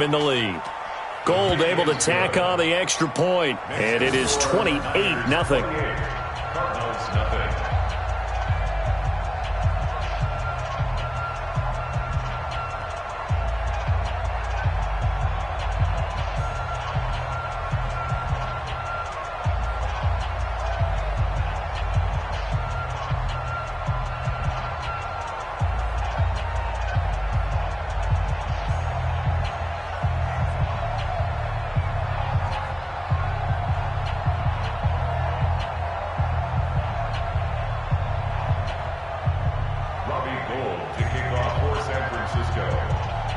in the lead. Gold able to tack on the extra point, and it is 28-0.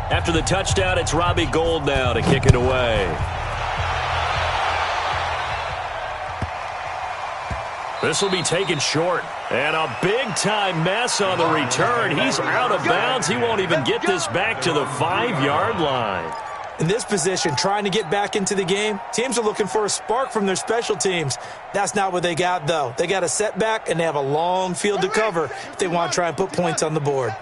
After the touchdown, it's Robbie Gould now to kick it away. This will be taken short. And a big-time mess on the return. He's out of bounds. He won't even get this back to the 5-yard line. In this position, trying to get back into the game, teams are looking for a spark from their special teams. That's not what they got, though. They got a setback, and they have a long field to cover if they want to try and put points on the board.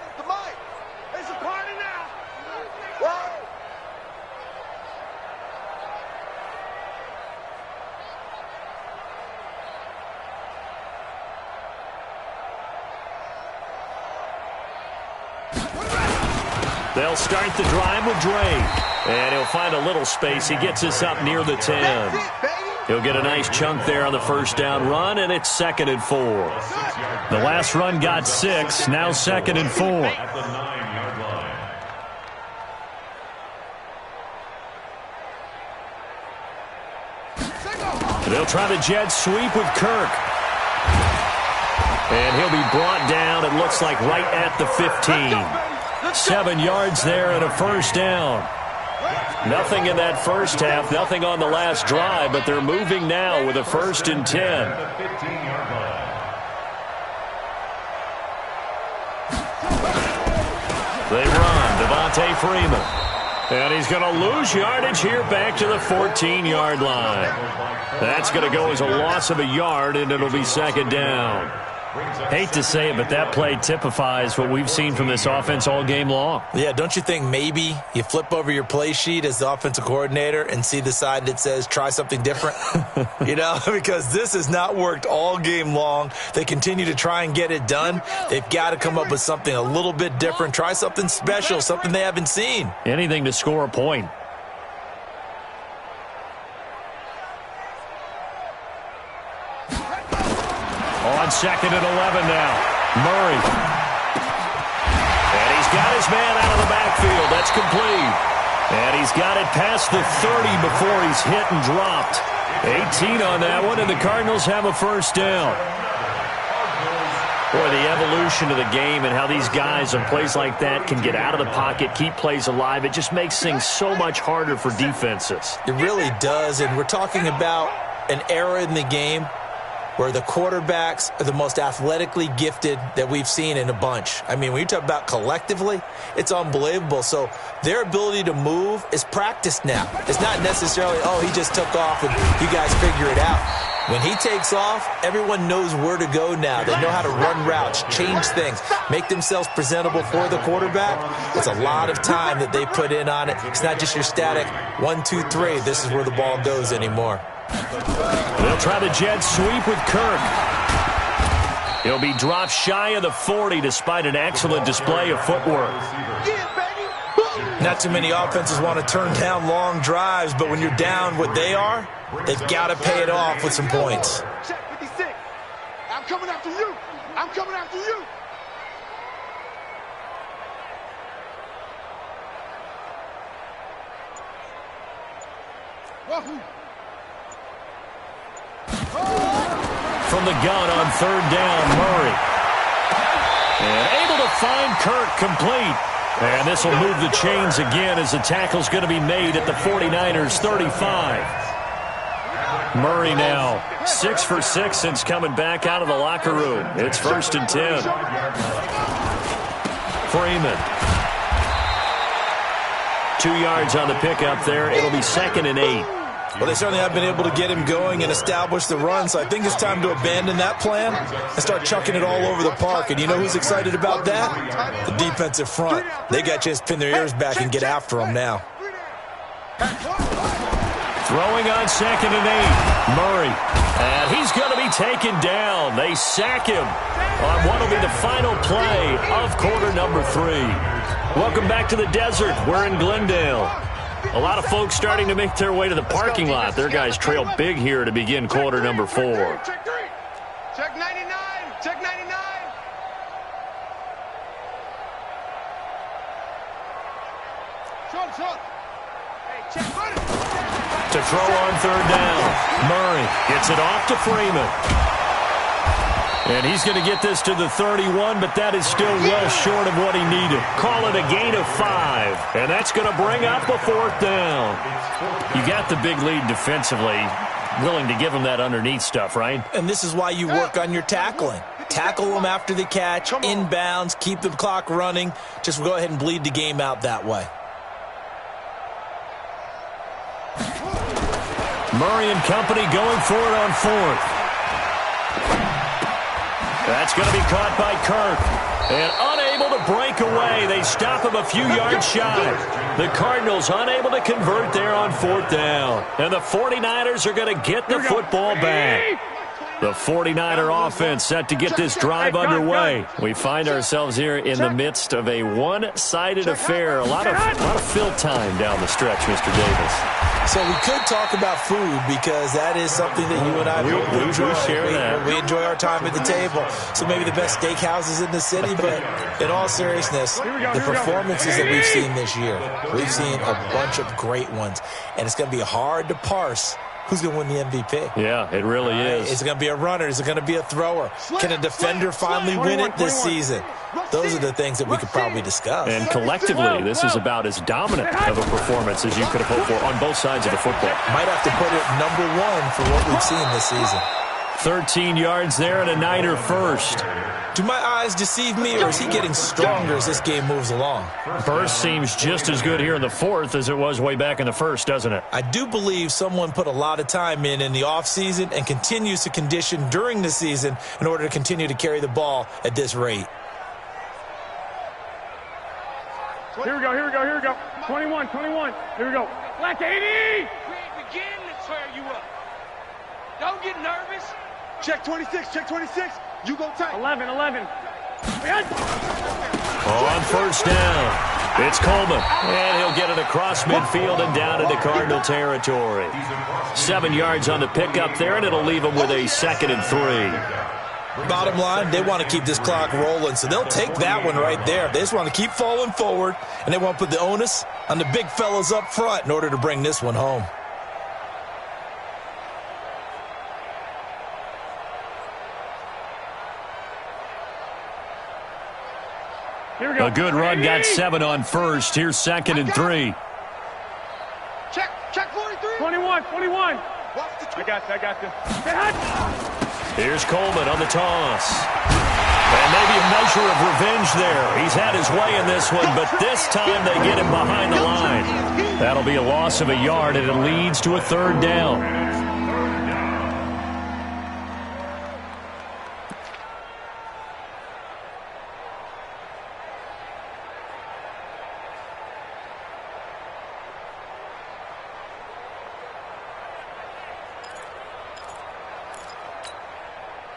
They'll start the drive with Drake. And he'll find a little space. He gets us up near the 10. He'll get a nice chunk there on the first down run, and it's 2nd and 4. The last run got 6. Now 2nd and 4. They'll try the jet sweep with Kirk. And he'll be brought down, it looks like, right at the 15. 7 yards there and a first down. Nothing in that first half, nothing on the last drive, but they're moving now with a 1st and 10. They run, Devontae Freeman. And he's going to lose yardage here back to the 14-yard line. That's going to go as a loss of a yard, and it'll be 2nd down. Hate to say it, but that play typifies what we've seen from this offense all game long. Yeah, don't you think maybe you flip over your play sheet as the offensive coordinator and see the side that says try something different? You know, because this has not worked all game long. They continue to try and get it done. They've got to come up with something a little bit different. Try something special, something they haven't seen. Anything to score a point. On 2nd and 11 now. Murray. And he's got his man out of the backfield. That's complete. And he's got it past the 30 before he's hit and dropped. 18 on that one, and the Cardinals have a first down. Boy, the evolution of the game and how these guys on plays like that can get out of the pocket, keep plays alive, it just makes things so much harder for defenses. It really does, and we're talking about an era in the game where the quarterbacks are the most athletically gifted that we've seen in a bunch. I mean, when you talk about collectively, it's unbelievable. So their ability to move is practiced now. It's not necessarily, oh, he just took off and you guys figure it out. When he takes off, everyone knows where to go now. They know how to run routes, change things, make themselves presentable for the quarterback. It's a lot of time that they put in on it. It's not just your static 1, 2, 3. This is where the ball goes anymore. They'll try the jet sweep with Kirk. He'll be dropped shy of the 40 despite an excellent display of footwork. Not too many offenses want to turn down long drives, but when you're down what they are, they've got to pay it off with some points. Check 56. I'm coming after you. I'm coming after you. Wahoo. From the gun on 3rd down, Murray. And able to find Kirk complete. And this will move the chains again as the tackle's going to be made at the 49ers 35. Murray now 6 for 6 since coming back out of the locker room. It's 1st and 10. Freeman. 2 yards on the pickup there. It'll be 2nd and 8. Well, they certainly have been able to get him going and establish the run, so I think it's time to abandon that plan and start chucking it all over the park. And you know who's excited about that? The defensive front. They got a chance to pin their ears back and get after him now. Throwing on 2nd and 8. Murray. And he's going to be taken down. They sack him on what will be the final play of quarter number 3. Welcome back to the desert. We're in Glendale. A lot of folks starting to make their way to the parking lot. Their guys trail big here to begin quarter number 4. Check 3. Check 99. Check 99. Short. Hey, check 20. To throw on 3rd down. Murray gets it off to Freeman. And he's going to get this to the 31, but that is still well short of what he needed. Call it a gain of 5, and that's going to bring up a 4th down. You got the big lead defensively, willing to give him that underneath stuff, right? And this is why you work on your tackling. Tackle them after the catch, inbounds, keep the clock running. Just go ahead and bleed the game out that way. Murray and company going for it on 4th. That's going to be caught by Kirk. And unable to break away. They stop him a few yards shy. The Cardinals unable to convert there on 4th down. And the 49ers are going to get the football back. The 49er offense set to get this drive underway. We find ourselves here in the midst of a one-sided affair. A lot of fill time down the stretch, Mr. Davis. So we could talk about food because that is something that you and I enjoy. We enjoy our time at the table. So maybe the best steakhouses in the city, but in all seriousness, the performances that we've seen this year, we've seen a bunch of great ones. And it's going to be hard to parse who's going to win the MVP. Yeah, it really is. Is it going to be a runner? Is it going to be a thrower? Can a defender finally win it this season? Those are the things that we could probably discuss. And collectively, this is about as dominant of a performance as you could have hoped for on both sides of the football. Might have to put it #1 for what we've seen this season. 13 yards there and a Niner first. Do my eyes deceive me, or is he getting stronger as this game moves along? Burst seems just as good here in the 4th as it was way back in the 1st, doesn't it? I do believe someone put a lot of time in the offseason and continues to condition during the season in order to continue to carry the ball at this rate. Here we go. 21. Here we go. Black 80! We ain't beginning to tear you up. Don't get nervous. Check 26. You go tight. 11. On 1st down, it's Coleman. And he'll get it across midfield and down into Cardinal territory. 7 yards on the pickup there, and it'll leave him with a 2nd and 3. Bottom line, they want to keep this clock rolling, so they'll take that one right there. They just want to keep falling forward, and they want to put the onus on the big fellas up front in order to bring this one home. Here we go. A good run got 7 on 1st. Here's 2nd and 3. Check 43. 21. Watch the I got you. Here's Coleman on the toss. And maybe a measure of revenge there. He's had his way in this one, but this time they get him behind the line. That'll be a loss of a yard, and it leads to a 3rd down.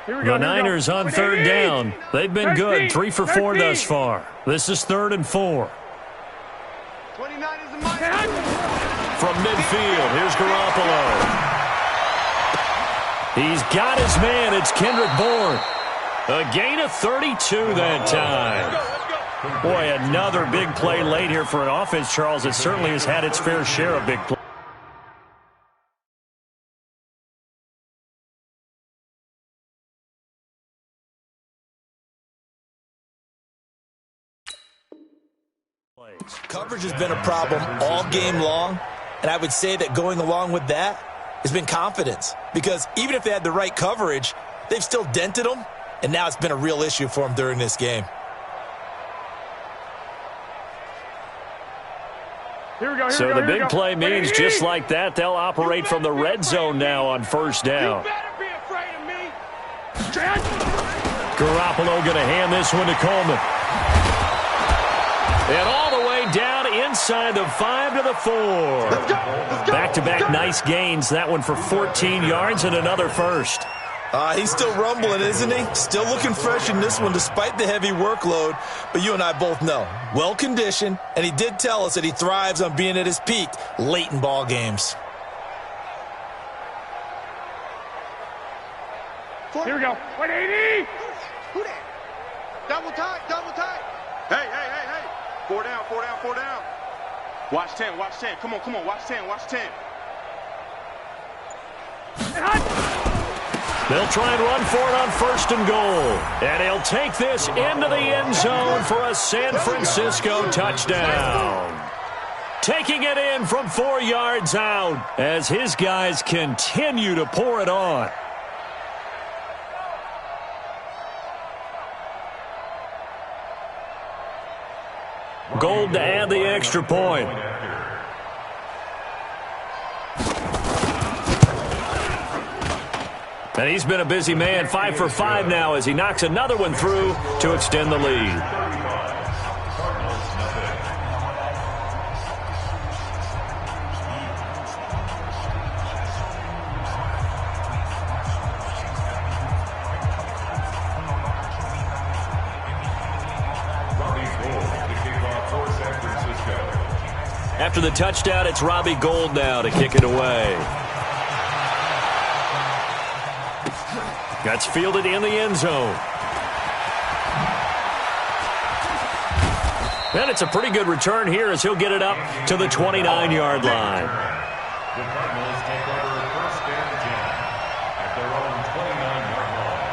The Niners on 3rd down. They've been good, 3 for 4 thus far. This is 3rd and 4. 29 is the money. From midfield, here's Garoppolo. He's got his man. It's Kendrick Bourne. A gain of 32 that time. Boy, another big play late here for an offense, Charles. It certainly has had its fair share of big plays. Coverage has been a problem all game long, and I would say that going along with that has been confidence, because even if they had the right coverage, they've still dented them, and now it's been a real issue for them during this game. So the big play means just like that, they'll operate from the red zone now on 1st down. You better be afraid of me. Garoppolo going to hand this one to Coleman. And all the way down inside the 5 to the 4. Back-to-back nice gains. That one for 14 yards and another first. He's still rumbling, isn't he? Still looking fresh in this one despite the heavy workload. But you and I both know, well-conditioned, and he did tell us that he thrives on being at his peak late in ball games. Here we go. 180. Who that? Double tight, double tight. Hey. 4 down, 4 down, 4 down. Watch 10, watch 10. Come on, watch 10, watch 10. They'll try and run for it on 1st and goal. And he'll take this into the end zone for a San Francisco touchdown. Taking it in from 4 yards out as his guys continue to pour it on. Gold to add the extra point. And he's been a busy man, 5 for 5 now as he knocks another one through to extend the lead. After the touchdown, it's Robbie Gould now to kick it away. That's fielded in the end zone. And it's a pretty good return here as he'll get it up to the 29-yard line. The Cardinals take over 1st and 10 at their own 29-yard line.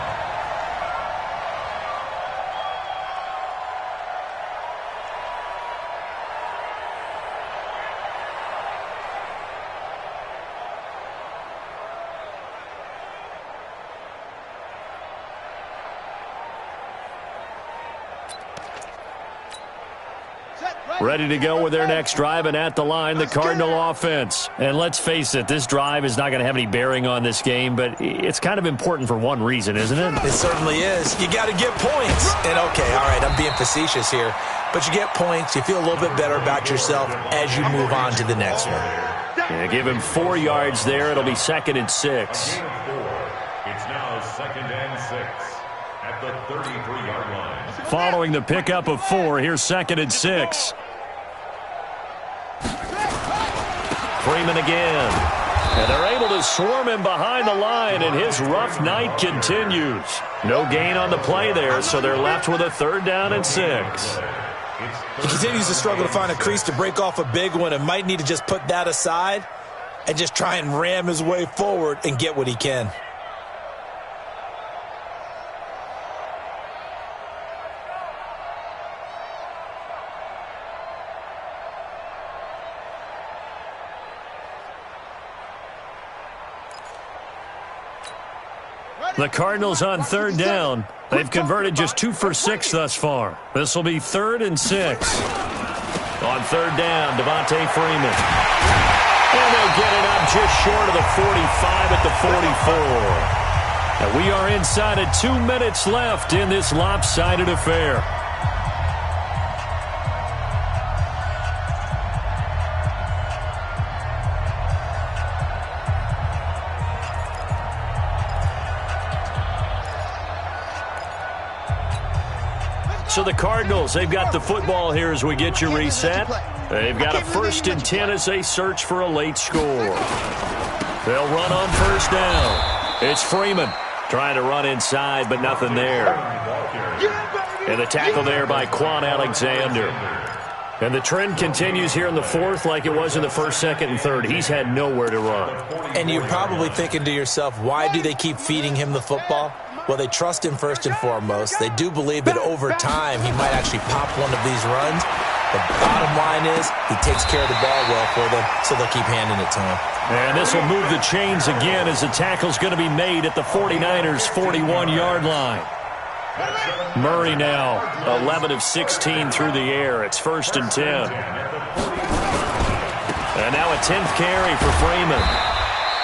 Ready to go with their next drive, and at the line, the Cardinal offense. And let's face it, this drive is not going to have any bearing on this game, but it's kind of important for one reason, isn't it? It certainly is. You got to get points. And okay, all right, I'm being facetious here, but you get points, you feel a little bit better about yourself as you move on to the next one. Yeah, give him 4 yards there. It'll be 2nd and 6. It's now 2nd and 6 at the 33-yard line. Following the pickup of 4, here's 2nd and 6. Freeman again. And they're able to swarm him behind the line, and his rough night continues. No gain on the play there, so they're left with a 3rd down and 6. He continues to struggle to find a crease to break off a big one and might need to just put that aside and just try and ram his way forward and get what he can. The Cardinals on 3rd down. They've converted just 2 for 6 thus far. This will be 3rd and 6. On 3rd down, Devontae Freeman. And they'll get it up just short of the 45 at the 44. And we are inside of 2 minutes left in this lopsided affair. So the Cardinals, they've got the football here as we get you reset. They've got a 1st and 10 as they search for a late score. They'll run on 1st down. It's Freeman trying to run inside, but nothing there. And the tackle there by Quan Alexander. And the trend continues here in the 4th like it was in the 1st, 2nd, and 3rd. He's had nowhere to run. And you're probably thinking to yourself, why do they keep feeding him the football? Well, they trust him first and foremost. They do believe that over time he might actually pop one of these runs. The bottom line is he takes care of the ball well for them, so they'll keep handing it to him. And this will move the chains again as the tackle's going to be made at the 49ers' 41-yard line. Murray now 11 of 16 through the air. It's 1st and 10. And now a 10th carry for Freeman.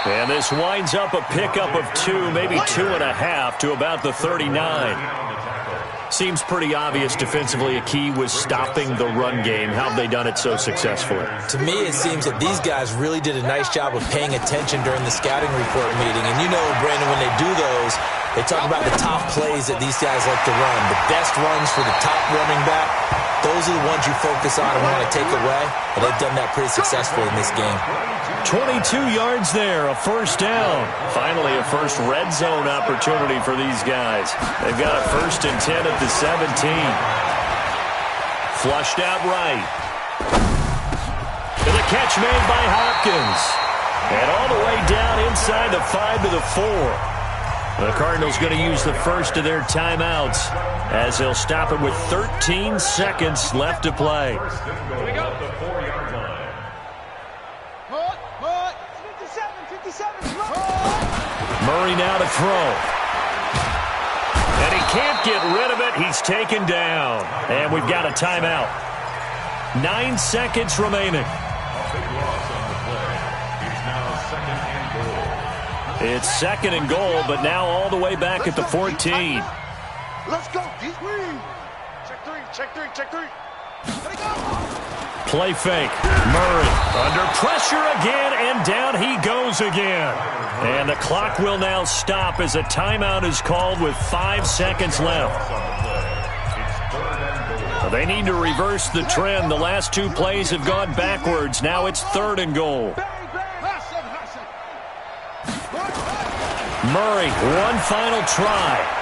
And this winds up a pickup of 2, maybe 2.5 to about the 39. Seems pretty obvious defensively a key was stopping the run game. How have they done it so successfully? To me, it seems that these guys really did a nice job of paying attention during the scouting report meeting. And you know, Brandon, when they do those, they talk about the top plays that these guys like to run, the best runs for the top running back. Those are the ones you focus on and want to take away, and they've done that pretty successfully in this game. 22 yards there, a first down. Finally, a first red zone opportunity for these guys. They've got a 1st and 10 at the 17. Flushed out right. And the catch made by Hopkins. And all the way down inside the 5 to the 4. The Cardinals going to use the first of their timeouts as they'll stop it with 13 seconds left to play. Here we go. The 4-yard line. 57. Murray now to throw. And he can't get rid of it. He's taken down. And we've got a timeout. 9 seconds remaining. A big loss on the play. It's now 2nd and goal. It's 2nd and goal, but now all the way back at the 14. Let's go. Check three. Play fake. Murray under pressure again, and down he goes again. And the clock will now stop as a timeout is called with 5 seconds left. They need to reverse the trend. The last 2 plays have gone backwards. Now it's 3rd and goal. Murray, one final try.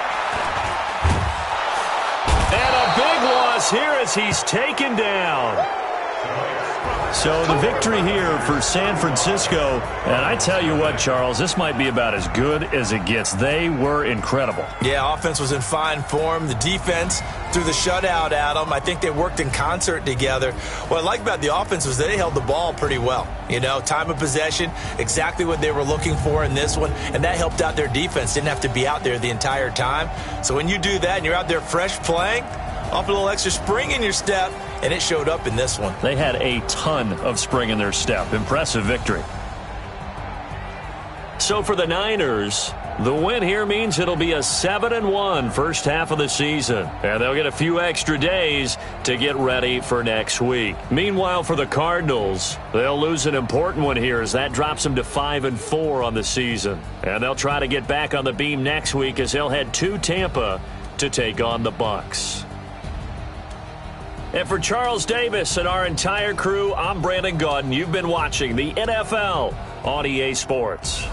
And a big loss here as he's taken down. So the victory here for San Francisco. And I tell you what, Charles, this might be about as good as it gets. They were incredible. Yeah, offense was in fine form. The defense threw the shutout at them. I think they worked in concert together. What I like about the offense was they held the ball pretty well. You know, time of possession, exactly what they were looking for in this one. And that helped out their defense. Didn't have to be out there the entire time. So when you do that and you're out there fresh playing, off a little extra spring in your step, and it showed up in this one. They had a ton of spring in their step. Impressive victory. So for the Niners, the win here means it'll be a 7-1 first half of the season. And they'll get a few extra days to get ready for next week. Meanwhile, for the Cardinals, they'll lose an important one here as that drops them to 5-4 on the season. And they'll try to get back on the beam next week as they'll head to Tampa to take on the Bucs. And for Charles Davis and our entire crew, I'm Brandon Gaudin. You've been watching the NFL on EA Sports.